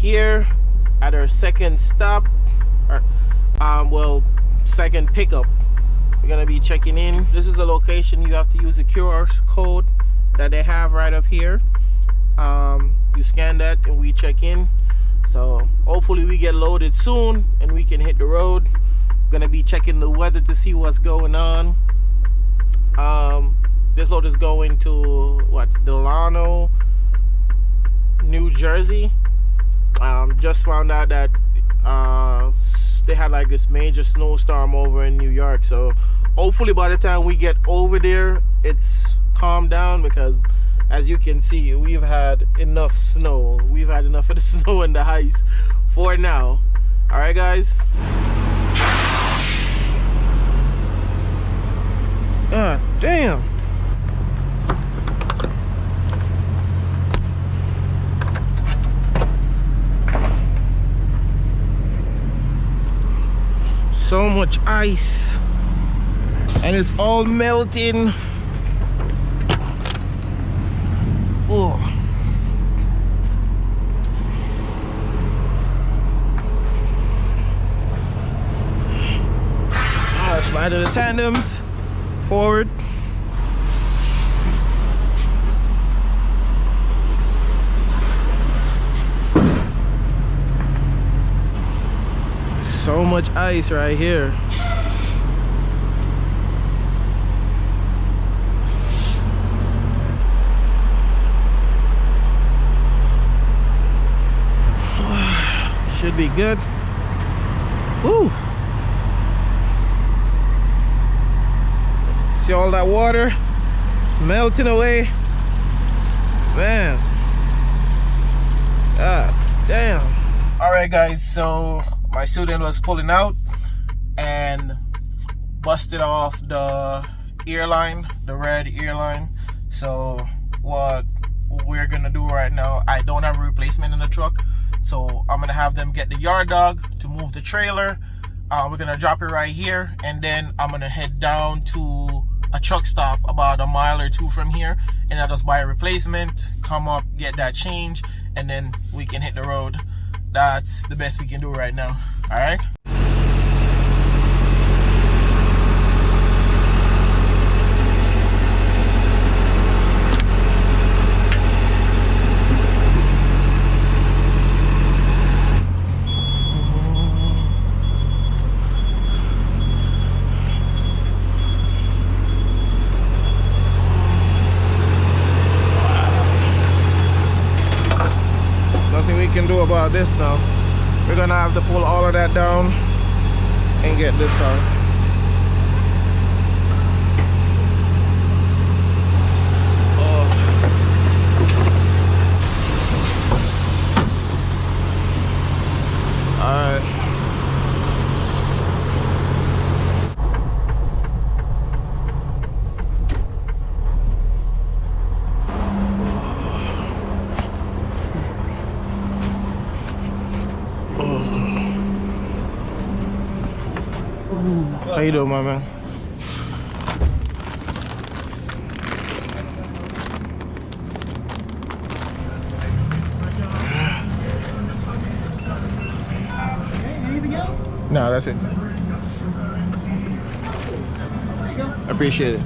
here at our second stop, or well, second pickup. We're gonna be checking in. This is a location you have to use the QR code that they have right up here. You scan that and we check in. So hopefully we get loaded soon and we can hit the road. Gonna be checking the weather to see what's going on. This load is going to Delano, New Jersey. Just found out that they had like this major snowstorm over in New York, so hopefully by the time we get over there it's calmed down, because as you can see we've had enough snow. We've had enough of the snow and the ice for now. All right guys. Ah, damn. So much ice and it's all melting. Oh. Slide of the tandems forward. So much ice right here. Should be good. Woo! See all that water melting away, man. God damn. All right guys, so my student was pulling out and busted off the Airline, the red Airline. So what we're gonna do right now, I don't have a replacement in the truck, so I'm gonna have them get the yard dog to move the trailer. We're gonna drop it right here, and then I'm gonna head down to a truck stop about a mile or two from here, and I'll just buy a replacement, come up, get that change, and then we can hit the road. That's the best we can do right now. All right. Can do about this now. We're gonna have to pull all of that down and get this out. All right. How you doing, my man? Anything else? No, that's it. There you go. I appreciate it.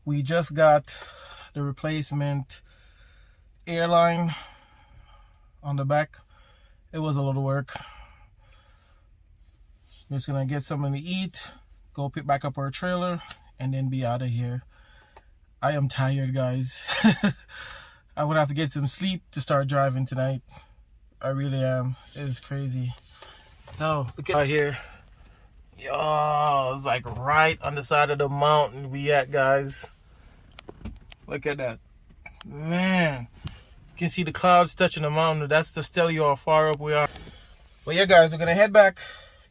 We just got the replacement Airline on the back. It was a lot of work. We're just gonna get something to eat, go pick back up our trailer, and then be out of here. I am tired, guys. I would have to get some sleep to start driving tonight. I really am. It is crazy. So look out here. Yo, it's like right on the side of the mountain we at, guys. Look at that. Man, you can see the clouds touching the mountain. That's to tell you how far up we are. But yeah, guys, we're gonna head back,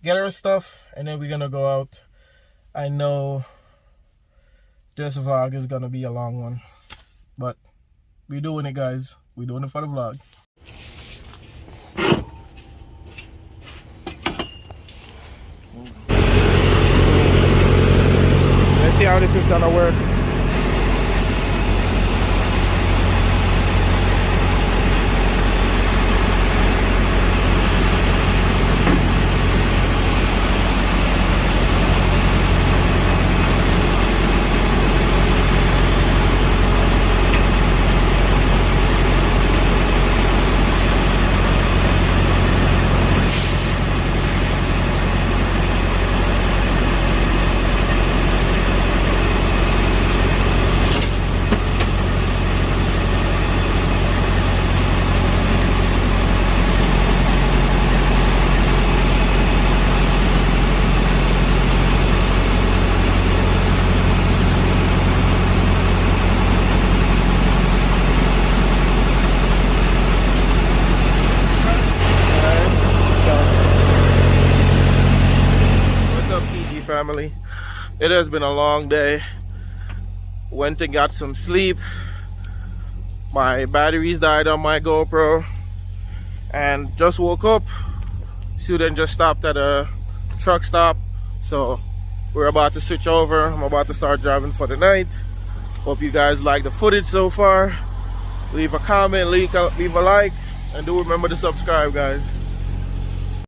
get our stuff, and then we're gonna go out. I know this vlog is gonna be a long one, but we're doing it, guys. We're doing it for the vlog. Let's see how this is gonna work. Family, it has been a long day. Went and got some sleep. My batteries died on my GoPro and just woke up. Student just stopped at a truck stop, so we're about to switch over. I'm about to start driving for the night. Hope you guys like the footage so far. Leave a comment, leave a like, and do remember to subscribe, guys.